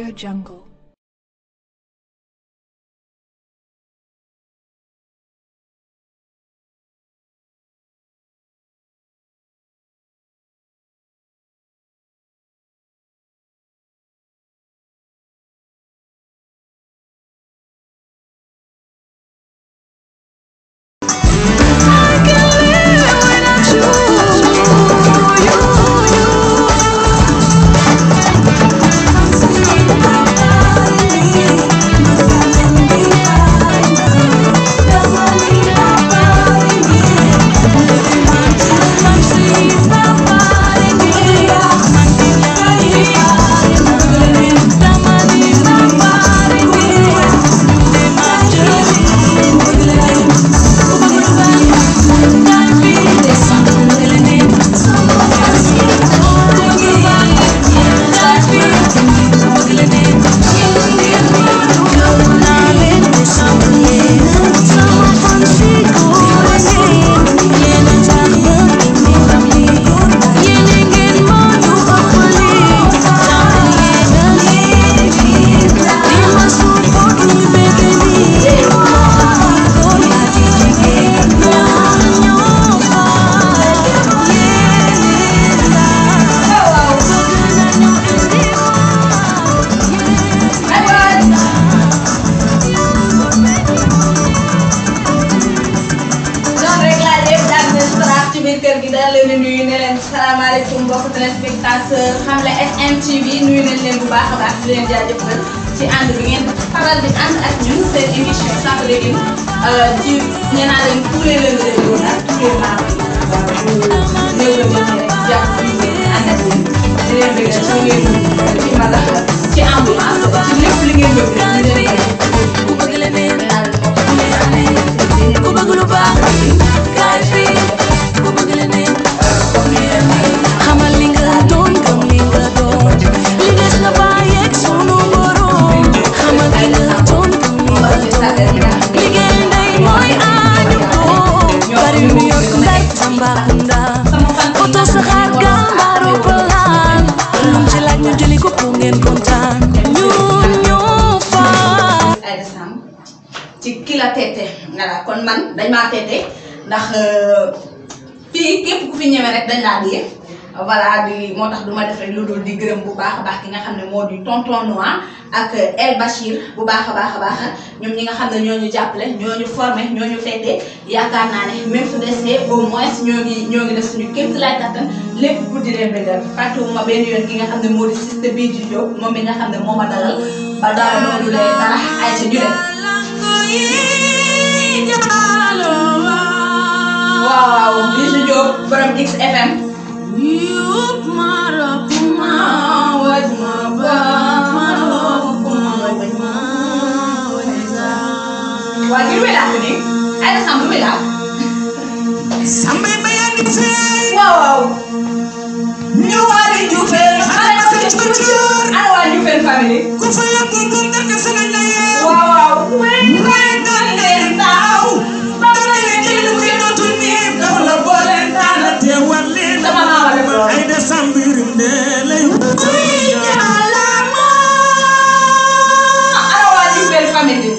Jungle. Assalamualaikum mbokk téléspectateur Xamle FM TV nuyu nañ leen bu baax a baax di leen jaajëfal ci ànd bi ngeen faral di ànd ak ñun seen émission Sàmm Légume ci nee naa leen tous les lundis de jour ak tous les mardis néew la ñu rek jàpp ci ànd ak yéen di leen bëgg ci ngeen ci mbalax ci ambulance ci lépp li ngeen bëgg rek ñu leen ku bëgg leneen ku bëgg lu baax kaay fii ku bëgg leneen xamal li nga doon gëm li nga doon li des na bàyyeeg sunu borom xamal li nga doon gëm li nga doon liggéey ndey mooy añu doom bari mu yor ndey Tambacounda oto saxaar gàmbaaru balaan lum ci laaj ñu jëli ko pour ngeen kontaan ñun ñoo fa ay desam ci ki la tete ngala kon man dañ ma tete ndax fii képp ku fi ñëwee rek dañ laa di voilà di moo tax du ma def rek lu dul di gërëm bu baax a baax ki nga xam ne moo di tonton Noir ak El Bachir bu baax a baax ñoom ñi nga xam ne ñoo ñu jàppale ñoo ñu formé ñoo ñu tete yaakaar naa ne même su desee au moins ñoo ngi def suñu képp lay kattan lépp pour di leen bëggal fàttewuma benn yoon ki nga xam ne moo di Siste bii di Diop moom mi nga xam ne moo ma dalal ba dara loolu lay dara ay ca ñu dem. waaw Bijou Diop borom XFM yub mara kuma waj ma ba mara kuma waj ma wajza waa gi wela ni ay na sam wela samay bayan di fe waaw ñu wali ñu fe ay ma ci culture ay wa ñu fe family ku fa ya bu bu nek sa nga lay waaw way way don leen taw ba la ñu ci lu ci do ni dafa la bolen dana te wali sama mama ay de sambirim de lay family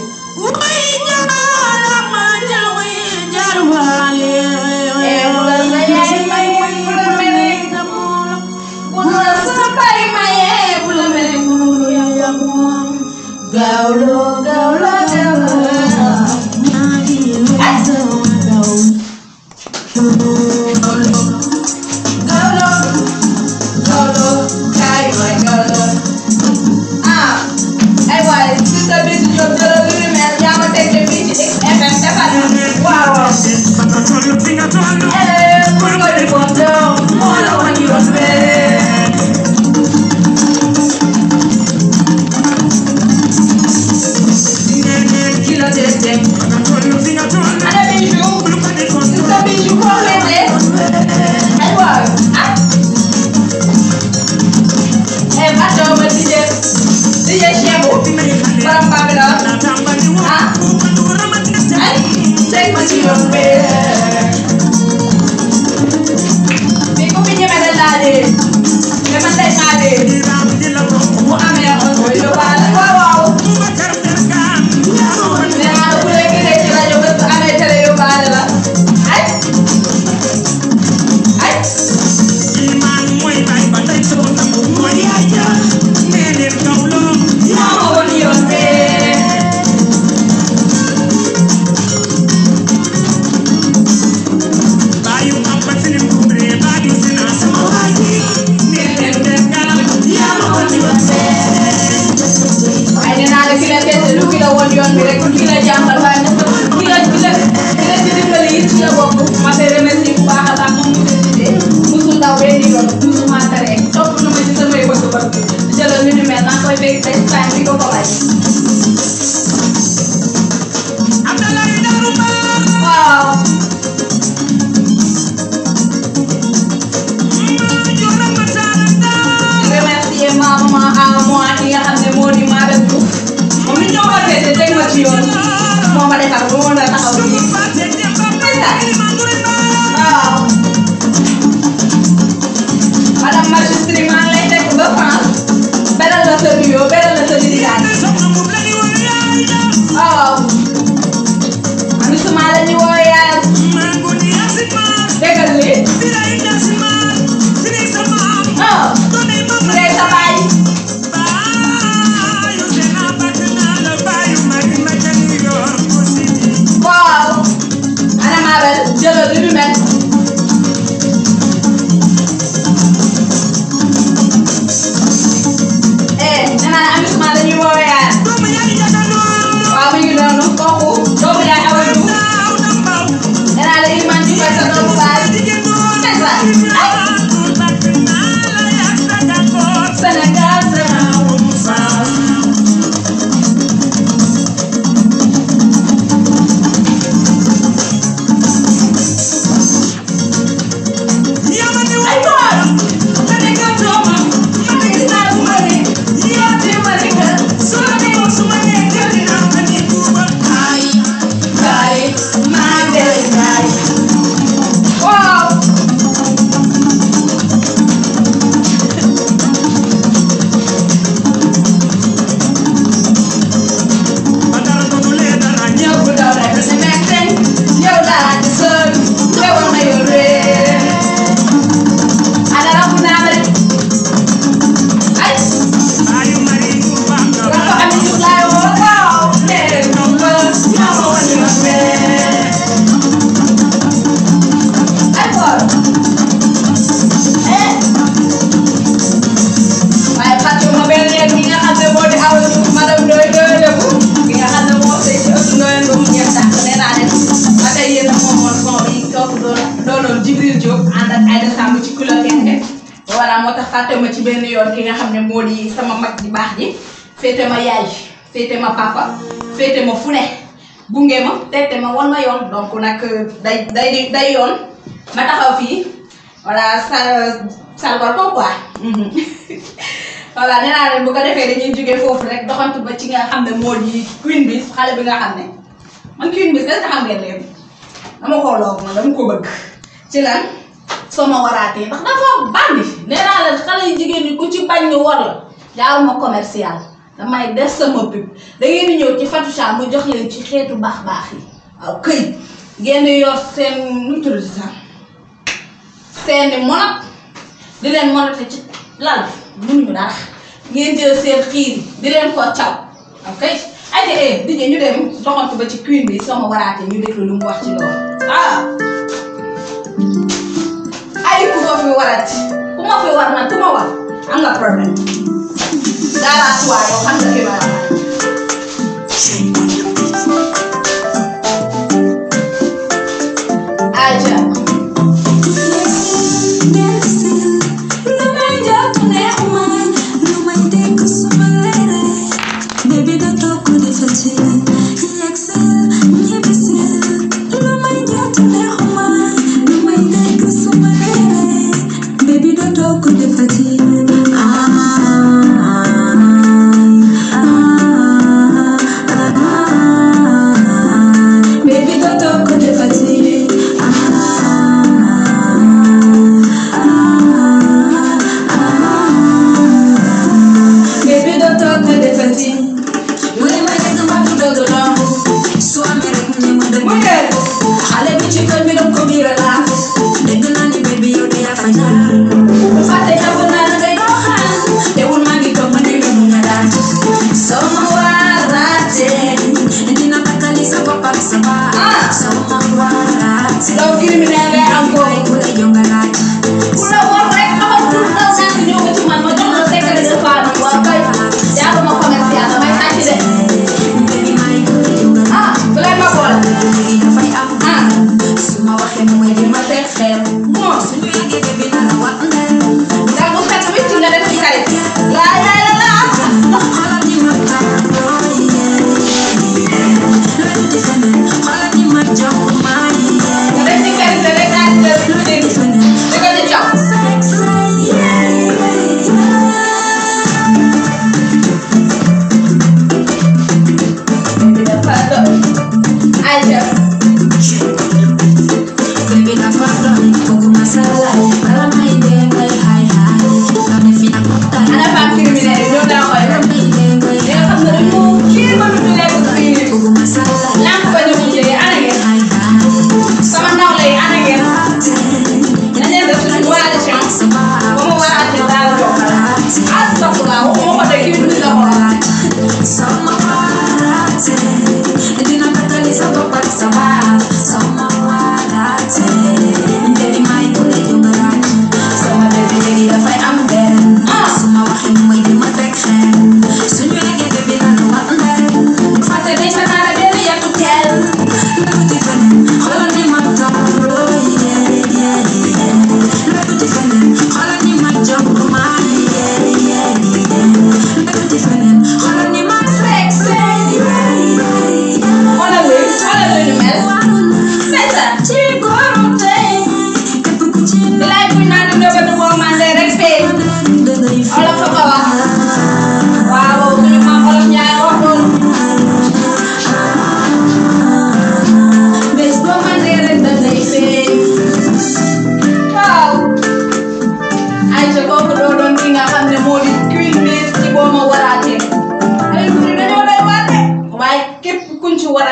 woon yoon bi rek ki la jàngal waaye nag ki la ci dimbali it ci la bokk ma koy remercier bu baax a baax moom mu décidé musul daw benn yoon musul maa tere topp na ma ci samay bëgg-bëgg jëlal lu ñu mel maa koy fekk tey saa di ko ko laaj. waaw. remercier maman à moi ki nga xam ne moo di maa def moom mi ñoo ma fete teg ma ci yoon moo ma defar ba mën a taxaw nii waaw madame magistrat maa ngi lay teg ba France beral la sa nuyoo beral la sa dédicace waaw ami suma la ñu woo yaay déggal li waaw ngay sa baay waaw ana Mabel jëlal li mu mel nee naa ami suma la ñu woo yaay waaw mi ngi noonu kooku doomu yaay Awa Diouf nee naa la Ilimane di koy sa doomu baay Sénégal fàtte ma ci benn yoon ki nga xam ne moo di sama mag di baax ji féete ma yaay féete ma papa féete ma fu ne gunge ma tette ma wan ma yoon donc nag day yoon ma taxaw fii voilà salval ko quoi voilà nee naa leen bu ko defee dañuy jógee foofu rek doxantu ba ci nga xam ne moo di Queen Biz xale bi nga xam ne man Queen Biz est-ce que xam ngeen leen dama ko loog man dama ko bëgg ci lan soo ma waraatee ndax dafa bandi nee naa la xale yu jigéen ñi ku ci bañ ñu war la jaaruma commercial damay des sama pub da ngeen di ñëw ci Fatoucha mu jox leen ci xeetu baax yi waaw këy ngeen di yor seen nu tudd sax seen i monat di leen monote ci lal mënuñu dara ngeen jël seen xiir di leen ko caw ok ay di ñu dem doxantu ba ci Queen bi soo ma waraatee ñu déglu lu mu wax ci loolu ay ku ma fi warati ku ma fi war nag ku ma war am nga problème dara tuwaay yow xam nga ki ma war aja When I get the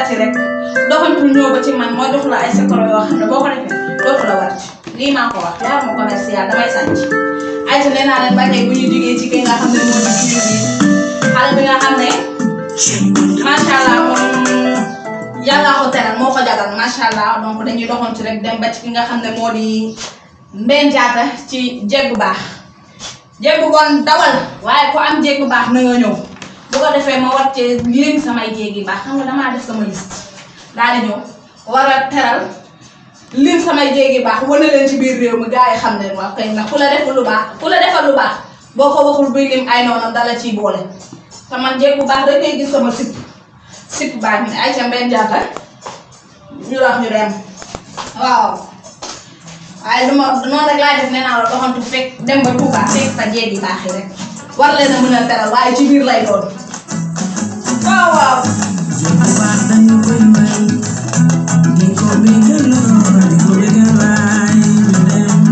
warati rek doxantul ñëw ba ci man moo jox la ay secret yoo xam ne boo ko defee dootu la warati lii maa ko wax yaa ma commercial damay sànc ay te nee naa leen ba tey bu ñu jógee ci ki nga xam ne moo di kii bi xale bi nga xam ne macha allah moom yàlla ko teral moo ko jagal macha allah donc dañuy doxantu rek dem ba ci ki nga xam ne moo di Mbène Diatta ci jéeg bu baax jéeg bu bon dawal waaye ku am jéeg bu baax na nga ñëw bu ko defee ma war cee lim samay jéeg yi baax xam nga damaa def sama liste daal di ñëw war a teral lim samay jéeg yi baax wane leen ci biir réew mi gars yi xam ne waaw kay nag ku la defal lu baax boo ko waxul buy lim ay noonam dala ciy boole te man jéeg bu baax rek ngay gis sama sip baax mi ay ca Mbène Diatta ñu wax ñu dem waaw waaye noonu rek laay def nee naa la doxantu fekk dem ba Touba fekk fa jéeg yi baax yi rek war leen a mën a teral waaye ci biir lay doon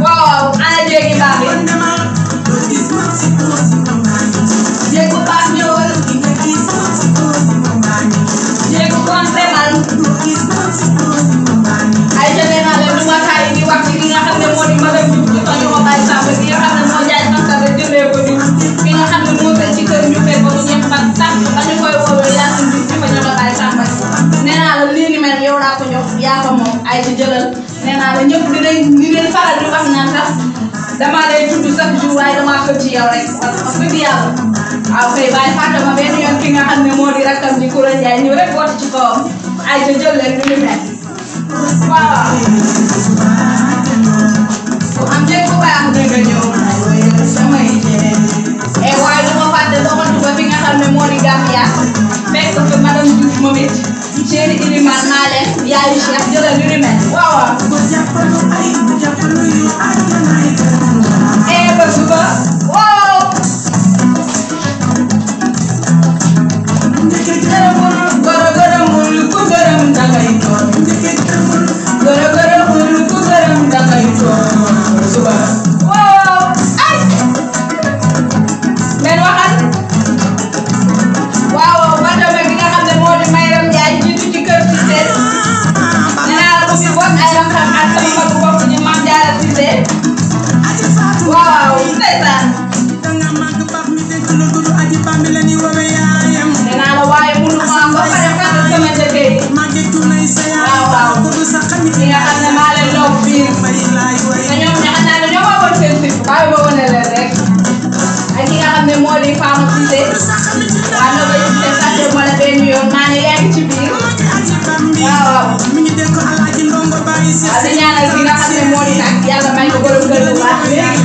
waaw ana jéeg yi baax yi jéeg bu baax ñëwal jéeg bu bon demal ay ca nee naa leen du ma taay di wax ci ki nga xam ne moo di madame Diouf ci toñu ko Baye Samba ki nga xam ne moo jaay santal rek jëndee ko Diouf ki nga xam ne moo tëj ci kër ñu fekk ko mu ñepp ba tax ba ñu koy woowee Yacine Diouf ci fa ñu ko Baye Samba nee naa la lii ni mel yow laa ko jox yaa ko moom ay ca jëlal nee naa la ñëpp dinañ faral di wax naan sax damaa lay tudd chaque jour waaye damaa xëcc ci yow rek wax dëgg yàlla waaw kay bàyyi fàtte ma benn yoon ki nga xam ne moo di rakkam ji Koura Ndiaye ñëw rek woote ci kawam ay ca jël leen ni mel waaw ku am njëkk bu baax dëgg ñëw samay e waaye du ma fàtte doxantu ba fi nga xam ne moo di Gambia fekk ko fi madame Diouf moom it chéri Iliman naa leen yaayu Cheikh jëlal ni mel waaw e ba suba waaw gërëmul ku gërëm dangay toog gërëmul ku gërëm dangay toog suba waaw ay men waxal waaw batame bi nga xam ne moo di Mayram Njaay jiitu ci kër Cissé nee naa la ko fi bokk ay ram xam ak sama mag bopp ñu Mame Diarra Cissé waaw ndeysaan nee naa la waaye mënu ma am ba pare fàtte sama jëkkër waaw ñi nga xam ne maa leen loo biir te ñoom ña xam naa ne ñoo waxoon seen fit bàyyi ba wane leen rek ak ki nga xam ne moo di Fama Cissé waaw na ba Cissé fàtte ma la benn yoon maa ne yaa ngi ci biir waaw di ñaanal ki nga xam ne moo di nag yàlla may ko borom kër bu baax léegi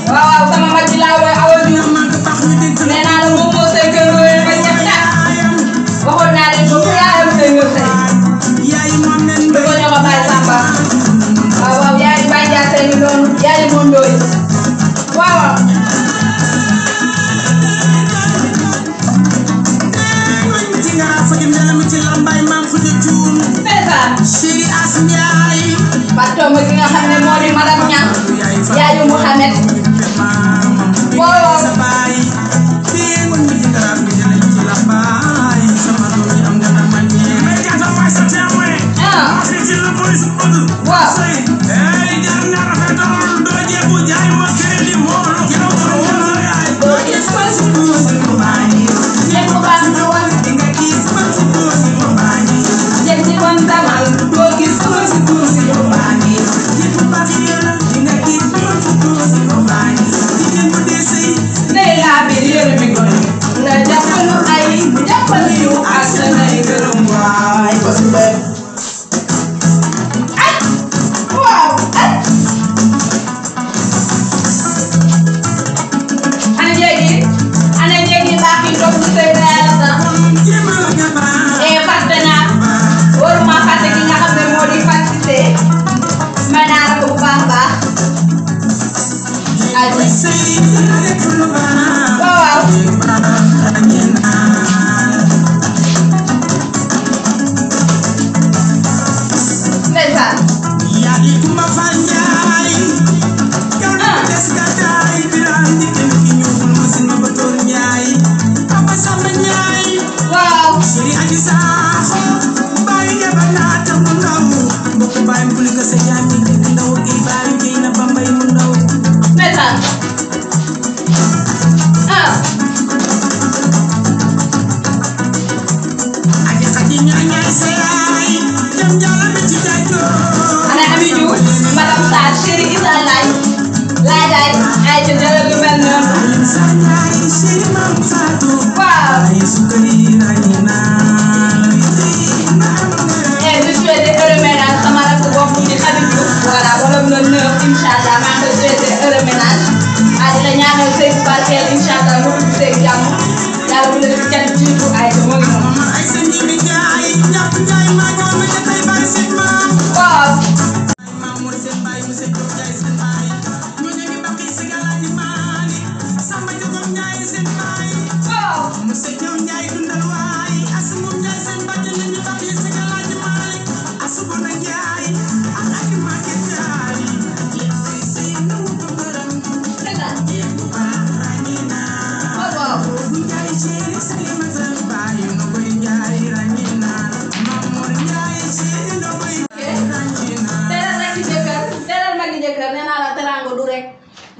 waaw sama mag ji laa woy Awa Diouf nee naa la moom moo say kër wooye ba ñëpp nag waxoon naa leen ko yaayam say ngër say du ko ñoo ko Baye Samba waaw yaay Baye Diatta ngi doon yaay moom dooy waaw Fatou ki nga xam ne moo di madame Niang yaayu Mouhamed waaw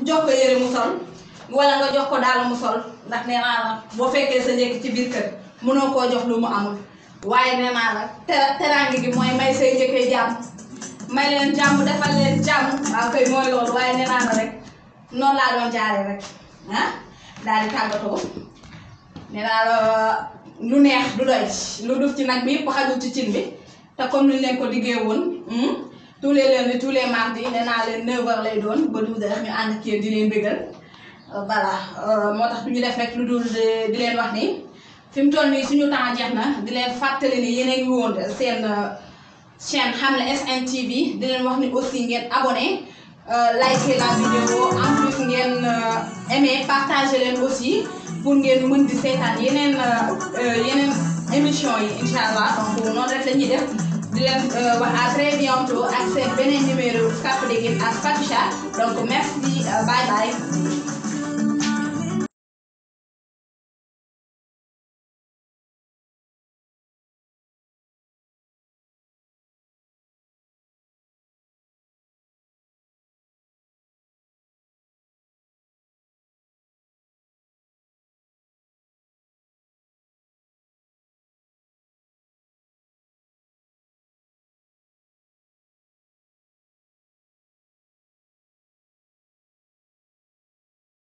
jox ko yére mu sol wala nga jox ko daal mu sol ndax nee naa la boo fekkee sa njëkk ci biir kër mënoo koo jox lu mu amul waaye nee naa la teraange gi mooy may say njëkkee jàmm may leen jàmm defal leen jàmm waaw koy mooy loolu waaye nee naa la rek noonu laa doon jaaree rek ah daal di tàggatoo nee naa la lu neex du doy lu dul ci nag bi yëpp xajul ci cin bi te comme ni leen ko diggee woon tous les lundis tous les mardis nee naa leen 9h lay doon ba 12h ñu ànd ak yéen di leen bégal voilà moo tax du ñu def rek lu dul di leen wax ni fi mu toll nii suñu temps jeex na di leen fàttali ni yéen a ngi woon seen chaîne Hamle SN TV di leen wax ni aussi ngeen abonné liker la vidéo en plus ngeen aimer partager leen aussi pour ngeen mën di seetaan yeneen émission yi incha allah donc noonu rek la ñuy def. di leen wax à très bientôt ak seen beneen numéro Kafou Déguine ak Fatou Cha donc merci bye bye.